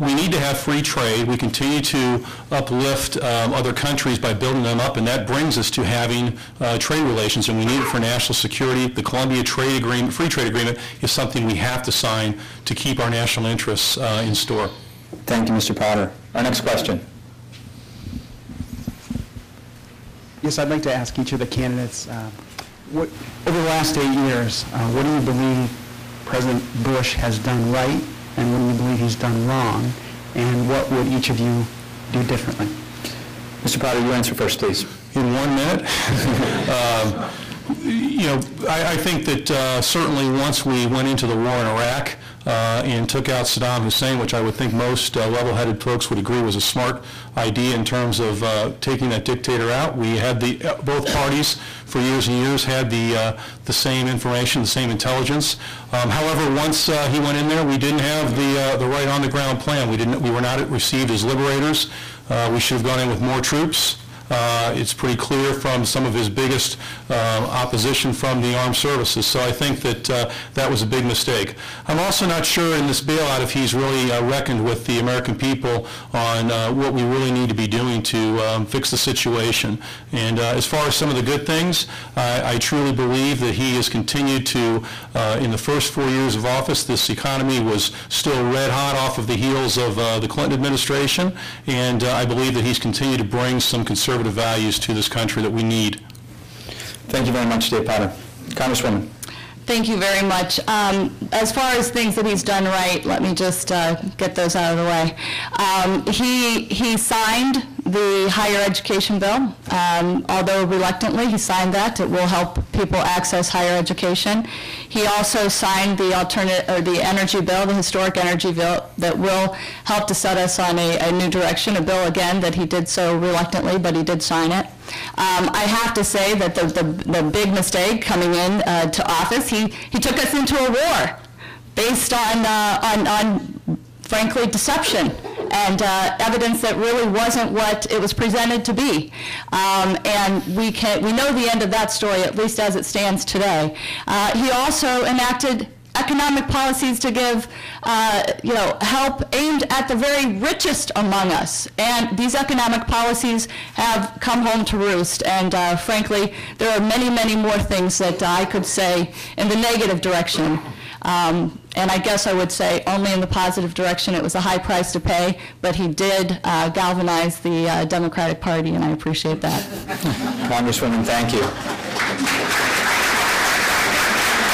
We need to have free trade. We continue to uplift other countries by building them up, and that brings us to having trade relations, and we need it for national security. The Colombia Trade Agreement, Free Trade Agreement, is something we have to sign to keep our national interests in store. Thank you, Mr. Potter. Our next question. Yes, I'd like to ask each of the candidates, over the last 8 years, what do you believe President Bush has done right, and what do you believe he's done wrong, and what would each of you do differently? Mr. Potter, you answer first, please. In 1 minute? You know, I think that certainly once we went into the war in Iraq and took out Saddam Hussein, which I would think most level-headed folks would agree was a smart idea in terms of taking that dictator out. We had both parties for years and years had the same information, the same intelligence. However, once he went in there, we didn't have the right on-the-ground plan. We were not received as liberators. We should have gone in with more troops. It's pretty clear from some of his biggest opposition from the armed services. So I think that that was a big mistake. I'm also not sure in this bailout if he's really reckoned with the American people on what we really need to be doing to fix the situation. And as far as some of the good things, I truly believe that he has continued to, in the first 4 years of office, this economy was still red hot off of the heels of the Clinton administration, and I believe that he's continued to bring some conservative values to this country that we need. Thank you very much, Dave Potter. Congresswoman. Thank you very much. As far as things that he's done right, let me just get those out of the way. He signed the higher education bill. Although reluctantly, he signed that. It will help people access higher education. He also signed the energy bill, the historic energy bill, that will help to set us on a new direction, a bill, again, that he did so reluctantly, but he did sign it. I have to say that the big mistake coming in to office, he took us into a war based on frankly, deception and evidence that really wasn't what it was presented to be. And we know the end of that story, at least as it stands today. He also enacted economic policies to give help aimed at the very richest among us. And these economic policies have come home to roost. And frankly, there are many, many more things that I could say in the negative direction. And I guess I would say only in the positive direction. It was a high price to pay, but he did galvanize the Democratic Party, and I appreciate that. Congresswoman, thank you.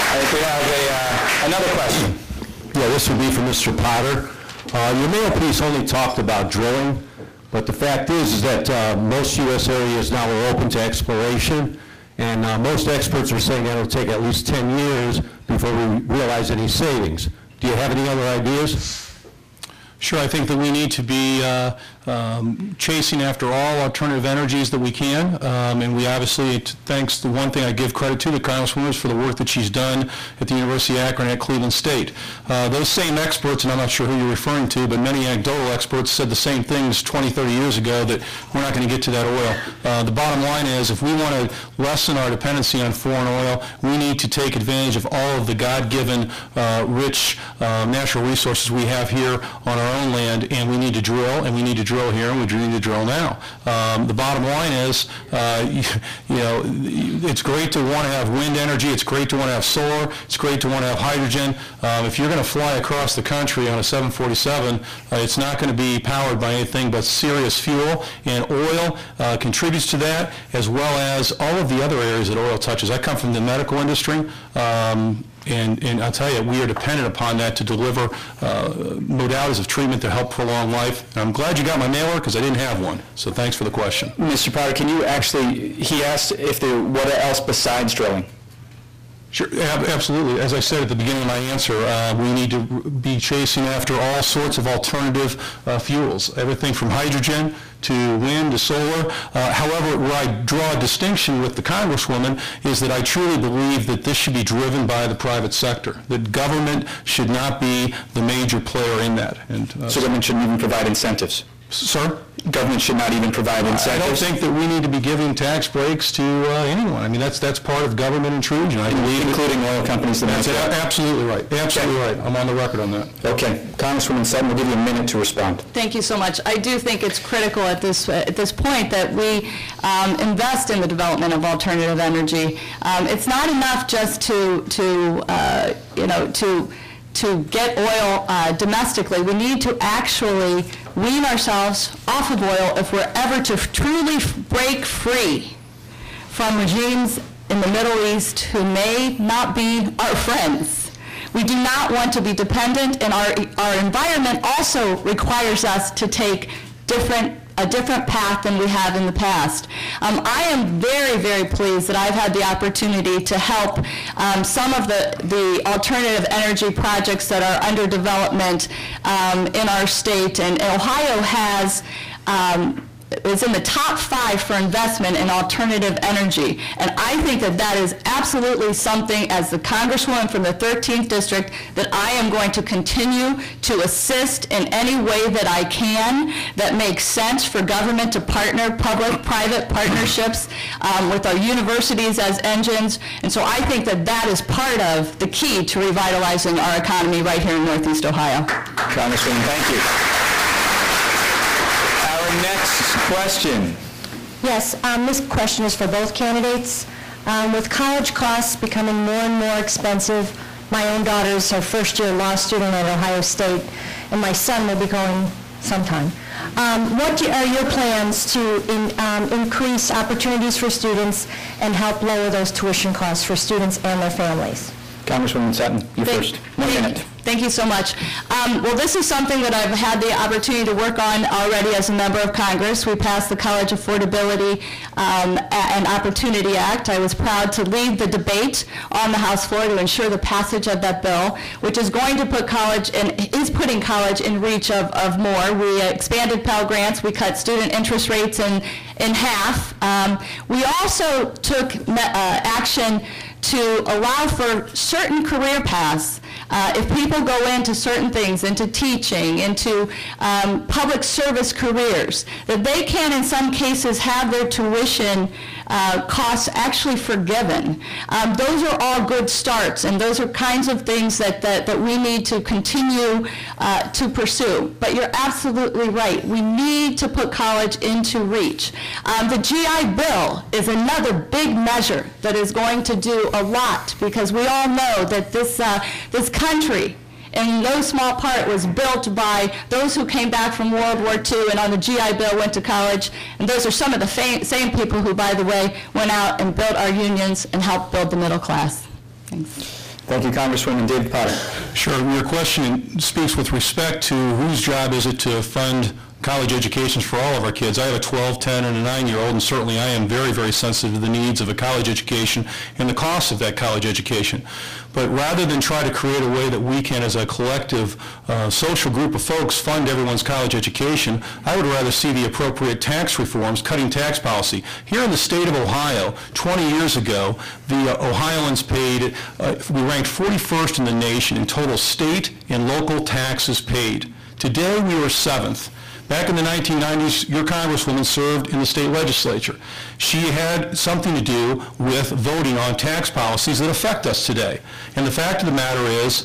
I think we have another question. Yeah, this would be for Mr. Potter. Your mail piece only talked about drilling, but the fact is that most U.S. areas now are open to exploration, and most experts are saying that it'll take at least 10 years before we realize any savings. Do you have any other ideas? Sure, I think that we need to be chasing after all alternative energies that we can, and we obviously, thanks to one thing I give credit to the Congresswoman for the work that she's done at the University of Akron and at Cleveland State. Those same experts, and I'm not sure who you're referring to, but many anecdotal experts said the same things 20, 30 years ago, that we're not going to get to that oil. The bottom line is, if we want to lessen our dependency on foreign oil, we need to take advantage of all of the God-given rich natural resources we have here on our own land, and we need to drill, and we need to drill here, and we need to drill now. The bottom line is, it's great to want to have wind energy, it's great to want to have solar, it's great to want to have hydrogen. If you're going to fly across the country on a 747, it's not going to be powered by anything but serious fuel, and oil contributes to that, as well as all of the other areas that oil touches. I come from the medical industry, and I'll tell you, we are dependent upon that to deliver modalities of treatment to help prolong life. And I'm glad you got my mailer, because I didn't have one. So thanks for the question. Mr. Potter, can you actually, he asked if there, what else besides drilling? Sure, absolutely. As I said at the beginning of my answer, we need to be chasing after all sorts of alternative fuels, everything from hydrogen to wind, to solar. However, where I draw a distinction with the Congresswoman is that I truly believe that this should be driven by the private sector, that government should not be the major player in that. And, So government shouldn't even provide incentives? Sir? Government should not even provide incentives? I don't think that we need to be giving tax breaks to anyone. I mean, that's part of government intrusion. I believe including oil companies. That's absolutely right. Absolutely right. I'm on the record on that. Okay. Congresswoman Sutton, we'll give you a minute to respond. Thank you so much. I do think it's critical at this point that we invest in the development of alternative energy. It's not enough just to get oil domestically. We need to actually wean ourselves off of oil if we're ever to truly break free from regimes in the Middle East who may not be our friends. We do not want to be dependent, and our environment also requires us to take a different path than we have in the past. I am very, very pleased that I've had the opportunity to help some of the alternative energy projects that are under development in our state, and Ohio is in the top 5 for investment in alternative energy. And I think that that is absolutely something, as the Congresswoman from the 13th District, that I am going to continue to assist in any way that I can that makes sense for government to partner, public-private partnerships with our universities as engines. And so I think that that is part of the key to revitalizing our economy right here in Northeast Ohio. Congresswoman, thank you. Next question. Yes, this question is for both candidates. With college costs becoming more and more expensive, my own daughter is her first-year law student at Ohio State, and my son will be going sometime. What are your plans to increase opportunities for students and help lower those tuition costs for students and their families? Congresswoman Sutton, you first. 1 minute. Thank you so much. Well, this is something that I've had the opportunity to work on already as a member of Congress. We passed the College Affordability and Opportunity Act. I was proud to lead the debate on the House floor to ensure the passage of that bill, which is going to put college and is putting college in reach of more. We expanded Pell Grants. We cut student interest rates in half. We also took action to allow for certain career paths. If people go into certain things, into teaching, into public service careers, that they can in some cases have their tuition costs actually forgiven. Those are all good starts, and those are kinds of things that we need to continue to pursue. But you're absolutely right. We need to put college into reach. The GI Bill is another big measure that is going to do a lot, because we all know that this country, in no small part, was built by those who came back from World War II and on the GI Bill went to college. And those are some of the same people who, by the way, went out and built our unions and helped build the middle class. Thanks. Thank you, Congresswoman. David Potter. Sure. Your question speaks with respect to whose job is it to fund college educations for all of our kids. I have a 12, 10, and a 9-year-old, and certainly I am very, very sensitive to the needs of a college education and the cost of that college education. But rather than try to create a way that we can, as a collective social group of folks, fund everyone's college education, I would rather see the appropriate tax reforms, cutting tax policy. Here in the state of Ohio, 20 years ago, the Ohioans paid, we ranked 41st in the nation in total state and local taxes paid. Today, we were 7th. Back in the 1990s, your Congresswoman served in the state legislature. She had something to do with voting on tax policies that affect us today. And the fact of the matter is,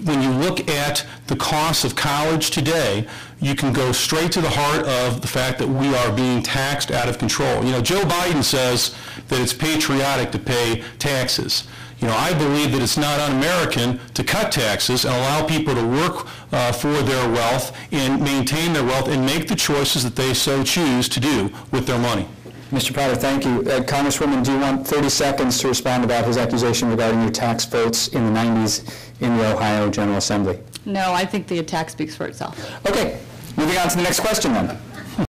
when you look at the cost of college today, you can go straight to the heart of the fact that we are being taxed out of control. You know, Joe Biden says that it's patriotic to pay taxes. You know, I believe that it's not un-American to cut taxes and allow people to work for their wealth and maintain their wealth and make the choices that they so choose to do with their money. Mr. Potter, thank you. Congresswoman, do you want 30 seconds to respond about his accusation regarding your tax votes in the 90s in the Ohio General Assembly? No, I think the attack speaks for itself. Okay, moving on to the next question then.